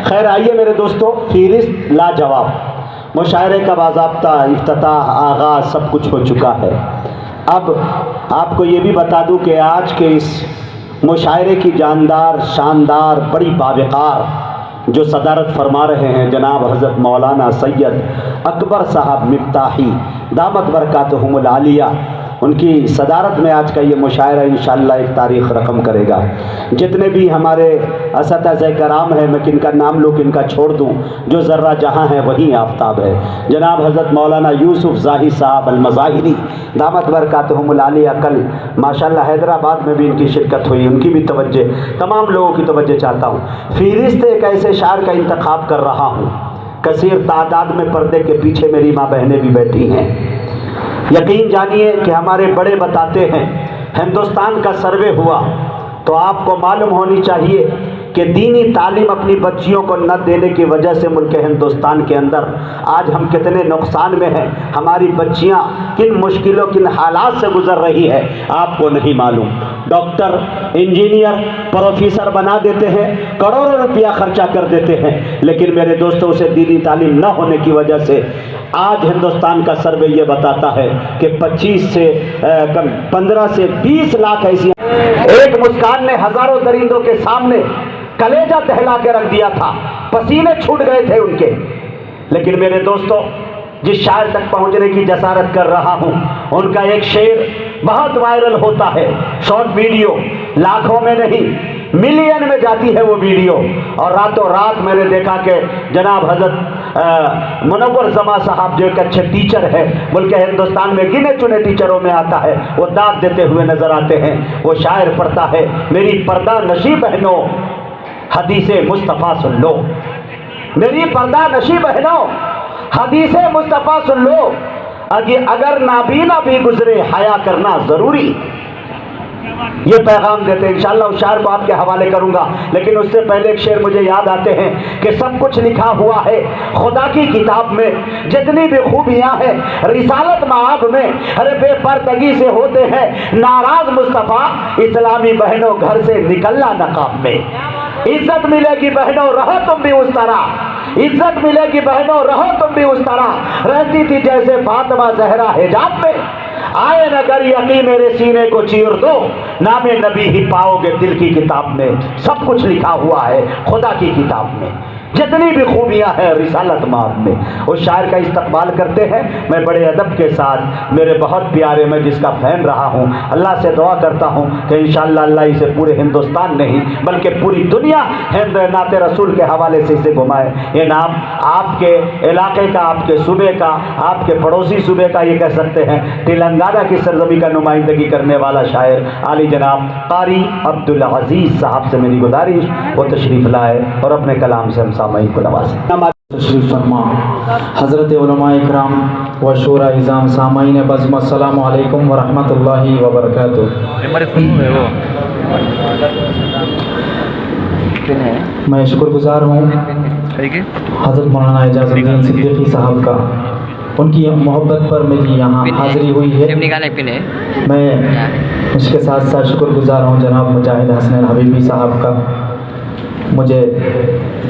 खैर आइए मेरे दोस्तों, फ़हरिस्त लाजवाब मुशायरे का बाज़ाब्ता इफ्तिताह आगाज़ सब कुछ हो चुका है। अब आपको ये भी बता दूं कि आज के इस मुशायरे की जानदार शानदार बड़ी बावक़ार जो सदारत फरमा रहे हैं जनाब हज़रत मौलाना सैयद अकबर साहब मिफ्ताही दामत बरकातहुमुल आलिया, उनकी सदारत में आज का ये मुशायरा इंशाअल्लाह एक तारीख़ रकम करेगा। जितने भी हमारे असतिज़ा कराम हैं, मैं किनका नाम लूँ किनका छोड़ दूँ, जो ज़र्रा जहाँ है वहीं आफ्ताब है। जनाब हज़रत मौलाना यूसुफ ज़ाहिद साहब अल-मज़ाहिरी दामत बरकातहुमुल आलिया, कल माशाअल्लाह हैदराबाद में भी इनकी शिरकत हुई, उनकी भी तवज्जो, तमाम लोगों की तवज्जो चाहता हूँ। फ़हरिस्त एक ऐसे शायर का इंतखाब कर रहा हूँ, कसीर तादाद में पर्दे के पीछे मेरी माँ बहनें भी बैठी हैं। यकीन जानिए कि हमारे बड़े बताते हैं, हिंदुस्तान का सर्वे हुआ तो आपको मालूम होनी चाहिए कि दीनी तालीम अपनी बच्चियों को न देने की वजह से मुल्क हिंदुस्तान के अंदर आज हम कितने नुकसान में हैं। हमारी बच्चियां किन मुश्किलों किन हालात से गुजर रही है आपको नहीं मालूम। डॉक्टर, इंजीनियर, प्रोफेसर बना देते हैं, करोड़ों रुपया खर्चा कर देते हैं, लेकिन मेरे दोस्तों उसे दीनी तालीम न होने की वजह से आज हिंदुस्तान का सर्वे ये बताता है कि 15 से 20 लाख ऐसी, एक मुस्कान ने हजारों दरिंदों के सामने कलेजा दहला के रख दिया था, पसीने छूट गए थे उनके। लेकिन मेरे दोस्तों, जिस शायर तक पहुंचने की जसारत कर रहा हूं, उनका एक शेर बहुत वायरल होता है, शॉर्ट वीडियो, लाखों में नहीं मिलियन में जाती है वो वीडियो। और रातों रात मैंने देखा कि जनाब हजरत मुनव्वर जमा साहब जो एक अच्छे टीचर है, मुल्क हिंदुस्तान में गिने चुने टीचरों में आता है, वो दाद देते हुए नजर आते हैं। वो शायर पढ़ता है, मेरी पर्दा नशी बहनों हदीसे मुस्तफ़ा सुन लो, मेरी पर्दा नशी बहनों हदीसे मुस्तफ़ा सुन लो, अगर नाबीना भी गुजरे हया करना जरूरी। ये पैगाम देते हैं। इंशाअल्लाह उस शायर को आपके हवाले करूंगा, लेकिन उससे पहले एक शेर मुझे याद आते हैं कि सब कुछ लिखा हुआ है खुदा की किताब में, जितनी भी खूबियां हैं रिसालत माब में, अरे बेपर्दगी से होते हैं नाराज मुस्तफ़ा, इस्लामी बहनों घर से निकलना नकाब में। इज्जत मिलेगी बहनों रहो तुम भी उस तरह, इज्जत मिलेगी बहनों रहो तुम भी उस तरह, रहती थी जैसे फातिमा जहरा हिजाब में। आए नगर यकीन मेरे सीने को चीर दो, नामे नबी ही पाओगे दिल की किताब में। सब कुछ लिखा हुआ है खुदा की किताब में, जितनी भी खूबियां हैं रिसालत माब में। उस शायर का इस्तकबाल करते हैं। मैं बड़े अदब के साथ, मेरे बहुत प्यारे, मैं जिसका फैन रहा हूँ, अल्लाह से दुआ करता हूँ कि इंशाअल्लाह अल्लाह इसे पूरे हिंदुस्तान नहीं बल्कि पूरी दुनिया हिंद नाते रसूल के हवाले से इसे घुमाए। ये नाम आपके इलाके का, आपके सूबे का, आपके पड़ोसी सूबे का, ये कह सकते हैं तेलंगाना की सरजमी का नुमाइंदगी करने वाला शायर आली जनाब कारी अब्दुल अजीज़ साहब से मेरी गुजारिश, वो तशरीफ़ लाए और अपने कलाम से हम सामईन को नवाजें। तशरीफ़ फरमा हज़रत उलमा इकराम व शूरा इज़ाम सामईन बज़्म, अस्सलामु अलैकुम व रहमतुल्लाहि व बरकातुहू। मैं शुक्रगुज़ार हूँ हज़रत मौलाना इजाज़ुद्दीन सिद्दीकी साहब का, उनकी मोहब्बत पर मेरी यहाँ हाज़िरी हुई है। मैं उसके साथ साथ शुक्रगुज़ार हूँ जनाब मुजाहिद हसन हबीबी साहब का, मुझे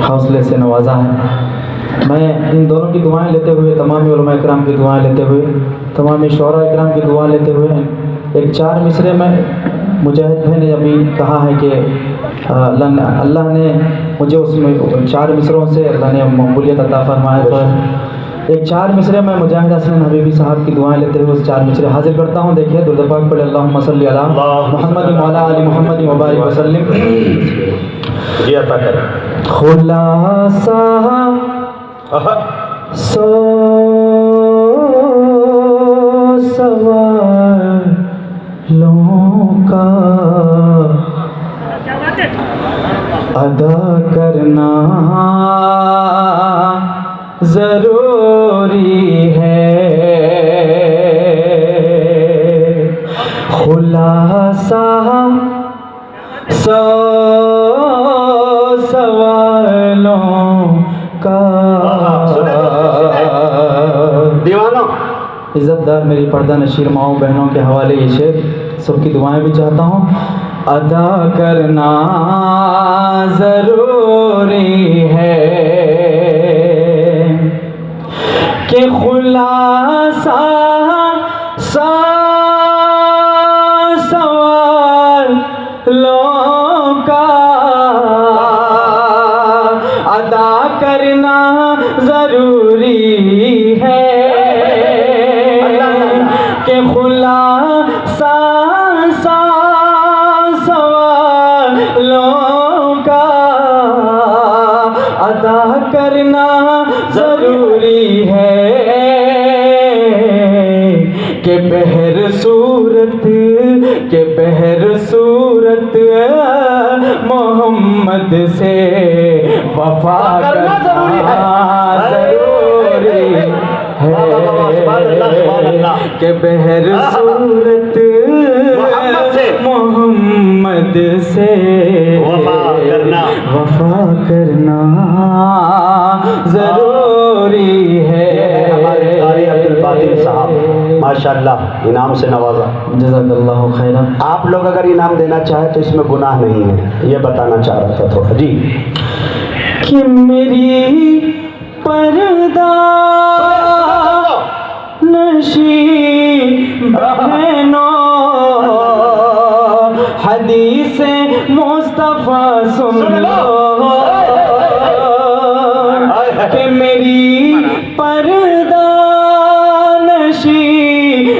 हौसले से नवाजा है। मैं इन दोनों की दुआएं लेते हुए, तमाम उलमा इकराम की दुआएं लेते हुए, तमाम शोरा इकराम की दुआ लेते हुए, एक 4 मिसरे में मुजाहिद भाई ने अभी कहा है कि अल्लाह ने मुझे उसमें 4 मिसरों से अल्लाह ने मकबूलियत अता फरमाया। तो एक 4 मिसरे में मुजाहिद हसन हबीबी साहब की दुआएं लेते हुए उस 4 मिसरे हाजिर करता हूँ। देखिए दुरूद पाक पढ़े, अल्लाहुम्मा सल्ली अला मुहम्मद व अला आलि मुहम्मद व बारिक व सल्लिम। जी अता करें। खुलासा सवालों का अदा करना ज़रूरी है। खुलासा सवालों का दीवाना इज़्ज़तदार मेरी पर्दा नशीर माओ बहनों के हवाले ये शेर सबकी दुआएं भी चाहता हूँ। अदा करना ज़रूरी है कि खुलासा सवालों का अदा करना ज़रूरी है कि खुलासा सवालों का अदा करना ज़रूरी है कि बहर सूरत मोहम्मद से वफा करना ज़रूरी है कि बहर सूरत मोहम्मद से वफा करना ज़रूरी है। हमारे कारी अब्दुल बातिल साहब माशाअल्लाह इनाम से नवाजा। जज़ाकल्लाहु खैरन। आप लोग अगर इनाम देना चाहे तो इसमें गुनाह नहीं है, ये बताना चाह रहा था थोड़ा जी। कि मेरी पर्दा नशी बहनों हदीस मुस्तफ़ा सुन लो कि मेरी पर्दा नशी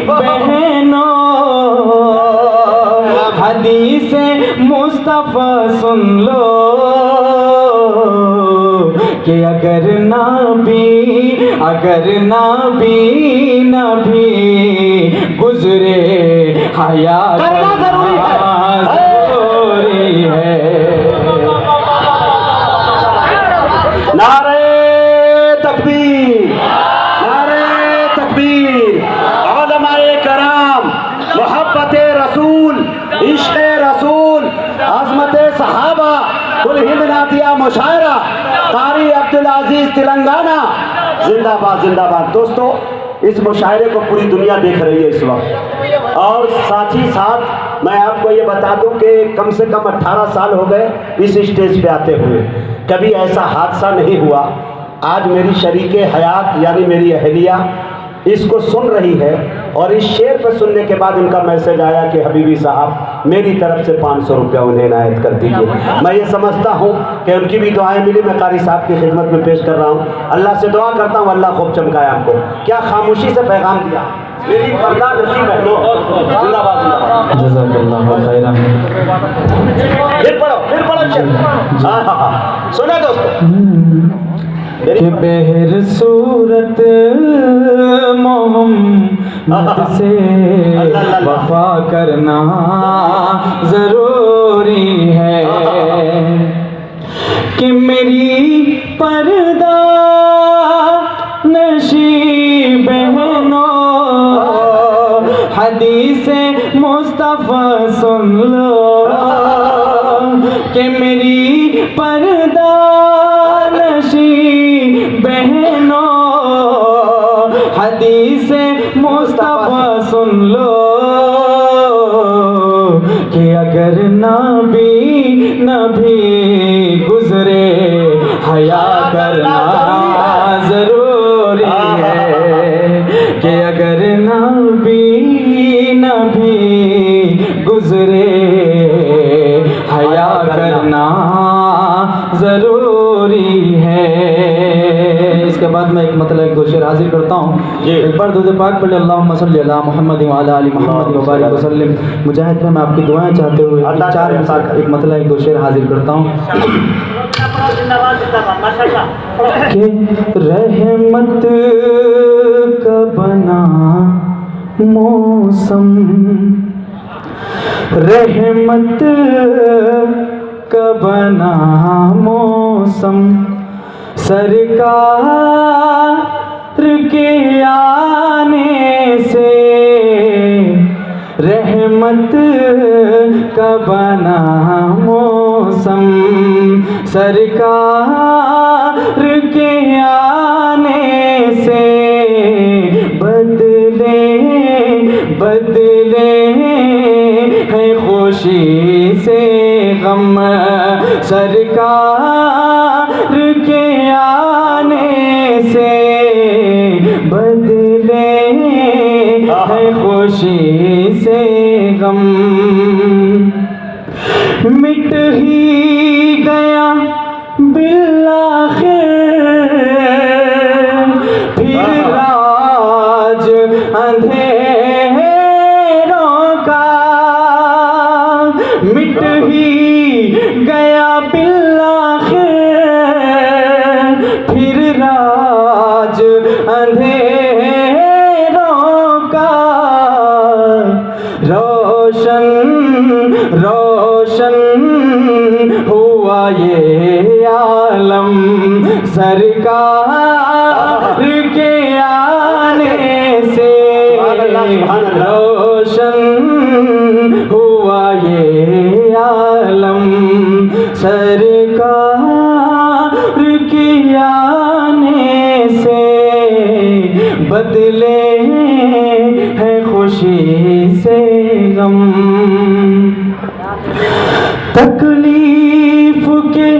बहनों हदीस मुस्तफ़ा सुन लो कि अगर नबी गुजरे हया करना ज़रूरी है। नारे तकबीर, नारे तकबीर। उलमाए कराम, मोहब्बत रसूल, इश्क़ रसूल, अज़मत सहाबा, कुल हिंद नातिया मुशायरा, कारी अब्दुल अजीज़ तेलंगाना, जिंदाबाद जिंदाबाद। दोस्तों इस मुशायरे को पूरी दुनिया देख रही है इस वक्त, और साथ ही साथ मैं आपको ये बता दूं कि कम से कम 18 साल हो गए इस स्टेज पे आते हुए, कभी ऐसा हादसा नहीं हुआ। आज मेरी शरीके हयात यानी मेरी अहलिया इसको सुन रही है और इस शेर पर सुनने के बाद इनका मैसेज आया कि हबीबी साहब मेरी तरफ से 500 रुपया उन्हें इनायत कर दीजिए। मैं ये समझता हूँ कि उनकी भी दुआएं मिली। मैं कारी साहब की खिदमत में पेश कर रहा हूँ। अल्लाह से दुआ करता हूँ अल्लाह खूब चमकाए आपको। क्या खामोशी से पैगाम दिया मेरी पर्दा नशीब बहनों। जिंदाबाद जिंदाबाद। जज़ाकल्लाहु खैरन। फिर पढ़ो सुना दोस्तों। कि बहर सूरत मोहम्मद से वफा करना ज़रूरी है कि मेरी पर्दा नशी बहनों हदीस मुस्तफ़ा सुन लो कि मेरी पर्दा नशी बहनों हदीस मुस्तफ़ा सुन लो कि अगर नबी गुजरे हया करना ज़रूरी है कि अगर नबी गुजरे हया करना ज़रूरी है। इसके बाद मैं एक मतलब एक दो शेर हाजिर करता हूँ। एक बार दुरूद पाक पढ़े अल्लाहुम्मा सल्ली अला मुहम्मद व अला आलि मुहम्मद व बारिक वसल्लम। मुजाहिद में मैं आपकी दुआएं चाहते हुए एक मतलब एक दो शेर हाजिर करता हूँ कि रहमत का बना मौसम रहमत का बना मौसम सरकार के आने से रहमत का बना मौसम सरकार के आने से बदले बदले हैं खुशी से गम, सरकार के आने से बदले हैं खुशी से गम। मिट ही गया बिलाखिर फिर राज अंधेरों का, मिट ही गया बिलाखिर फिर राज अंधेरों का। रोशन रोशन हुआ ये आलम, सरकार के आने से रोशन हुआ ये आलम, सरकार के आने से बदले हैं खुशी से गम। तकलीफ के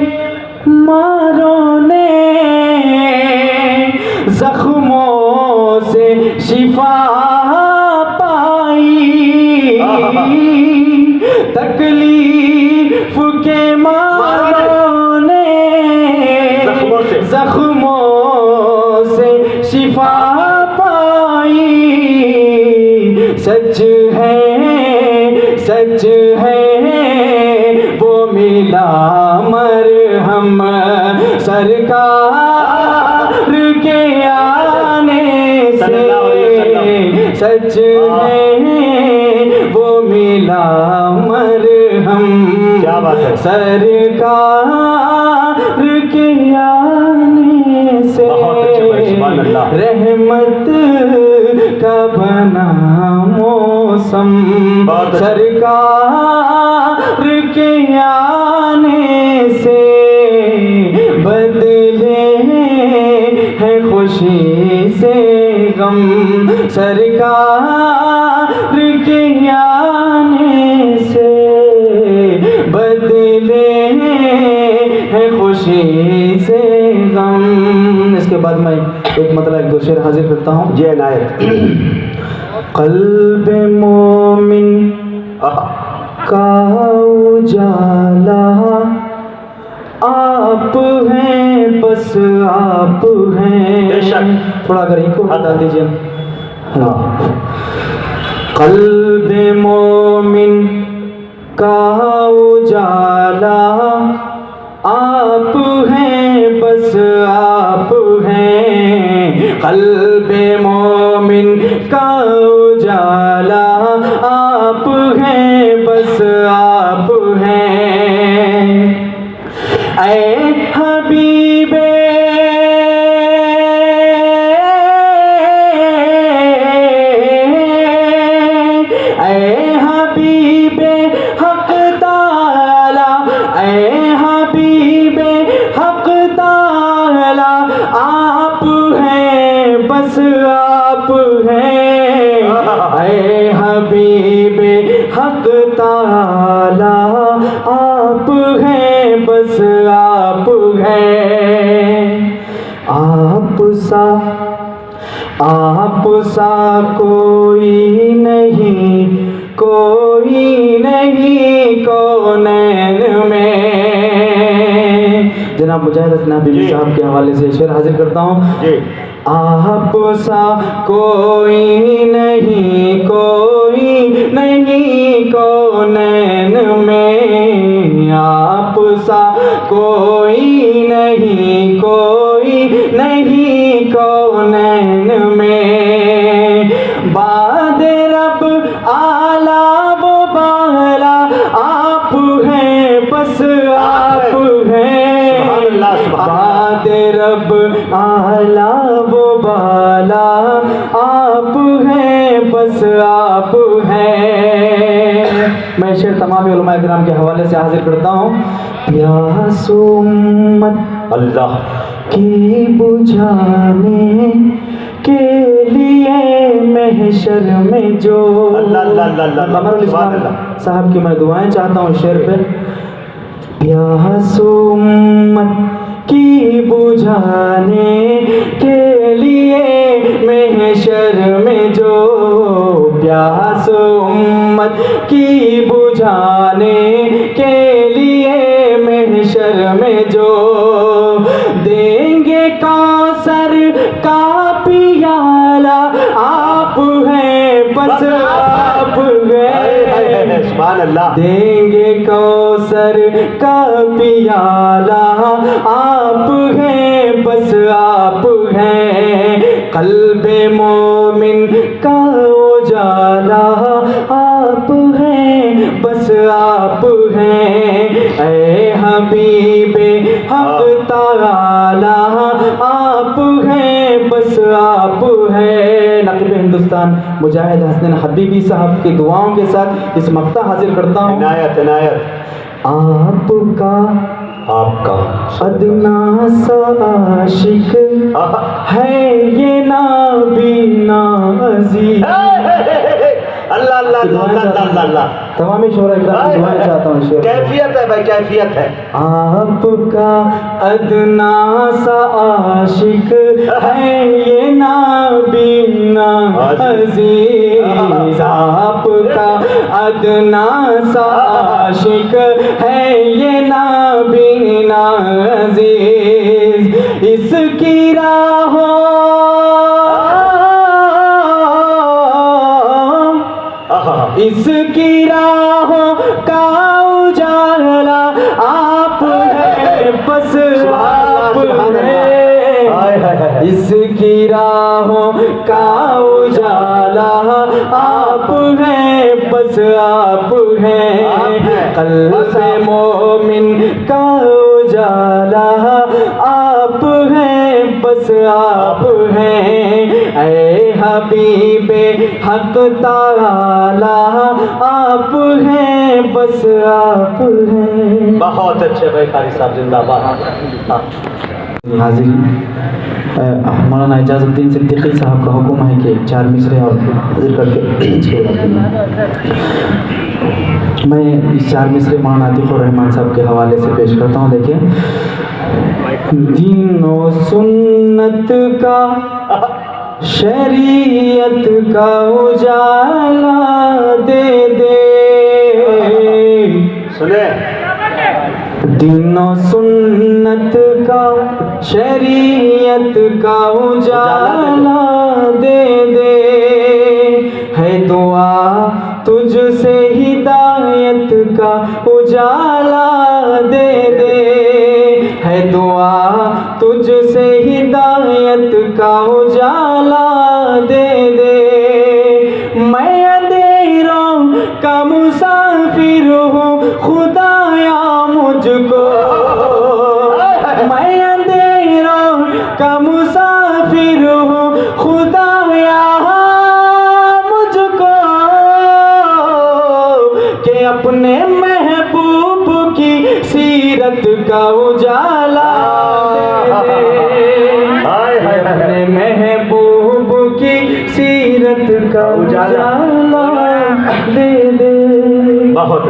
मारों ने जख्मों से शिफा पाई, तकलीफ के मारों ने जख्मों से शिफा पाई। सच है वो मिला मरहम, सरकार के आने से। सच है वो मिला मरहम, क्या बात है, सरकार के आने से। रहमत का बना मौसम, सरकार के आने से बदले हैं खुशी से गम, सरकार के आने से बदले हैं खुशी से गम। इसके बाद मैं एक मतलब एक दो शेर हाजिर करता हूँ। जी नायक। क़ल्ब मोमिन का उजाला आप हैं, बस आप हैं। बेशक। थोड़ा अगर इनको बता दीजिए। क़ल्ब मोमिन का उजाला आप हैं, बस आप हैं। क़ल्ब मोमिन का उजाला आप हैं, बस आप हैं। ऐ हबीबे ऐ हबीबे हक ताला, ऐ हबीबे हक ताला आप हैं, बस आप हैं। ऐ हबीबे हक ताला आप हैं, बस आप हैं। आप सा कोई नहीं कौनैन में। जनाब मुजाहिद हसन हबीबी साहब के हवाले से शेर हाजिर करता हूँ। आप सा कोई नहीं कौनैन में, आप सा कोई नहीं कौनैन में। बाद रब आला वो बाला आप हैं, बस आप हैं। बाद रब आला वो बाला आप हैं, बस आप हैं। मैं शेर तमाम उलमाए किराम के हवाले से हाजिर करता हूँ। प्यास उम्मत अल्लाह की बुझाने के लिए महशर में जो कमरुल इस्लाम साहब की मैं दुआएं चाहता हूँ शेर पे। प्यास उम्मत की बुझाने के लिए महशर में जो, प्यास उम्मत की बुझाने के लिए महशर में जो, देंगे कौसर का पियाला आप हैं, बस आप हैं। सुभान अल्लाह। देंगे कौसर का पियाला आप हैं, बस आप हैं। कल्बे मोमिन का उजाला आप हैं, बस आप हैं। ऐ हबीबे हक ताला आप हैं, बस आप हैं। नक़ीब हिंदुस्तान मुजाहिद हसनैन हबीबी साहब की दुआओं के साथ इस मक्ता हाजिर करता हूँ। इनायत इनायत। आपका अदना सा आशिक है ये नाबीना अजीज। अल्लाह अल्लाह अल्लाह अल्लाह। तमाम शोरा इकराम की दुआएं चाहता हूँ शेर। कैफियत है भाई, कैफियत है। आपका अदना सा आशिक है ये नाबीना अजीज। आपका अदना सा आशिक है ये नाबीना अजीज। इसकी राहों इसकी राहों का उजाला आप हैं, बस आप हैं। इसकी राहों का उजाला आप हैं, बस आप हैं। कल्बे मोमिन का उजाला आप हैं, बस आप हैं। ऐ हबीबे हक ताला आप हैं, बस आप हैं। बहुत अच्छे भाई कारी साहब, जिंदाबाद। हाजिर मौलाना इजाज़ुद्दीन सिद्दीकी साहब का हुक्म है कि 4 मिसरे और हाजिर करके मैं इस 4 मिसरे मौलाना आतिकुर रहमान साहब के हवाले से पेश करता हूँ। देखिए। दीन और सुन्नत का शरीयत का उजाला दे दे, सुने। दीन और सुन्नत का शरीयत का उजाला दे दे। है दुआ तुझसे हिदायत का उजाला दे दे। है दुआ तुझसे हिदायत का उजाला दे दे। मैं अंधेरों का मुसाफिर हूँ, खुदाया मुझको। मैं अंधेरों का मुसाफिर हूँ, खुदाया मुझको। के अपने महबूब की सीरत का उजाला दे दे। अपने महबूब की सीरत का उजाला दे दे। बहुत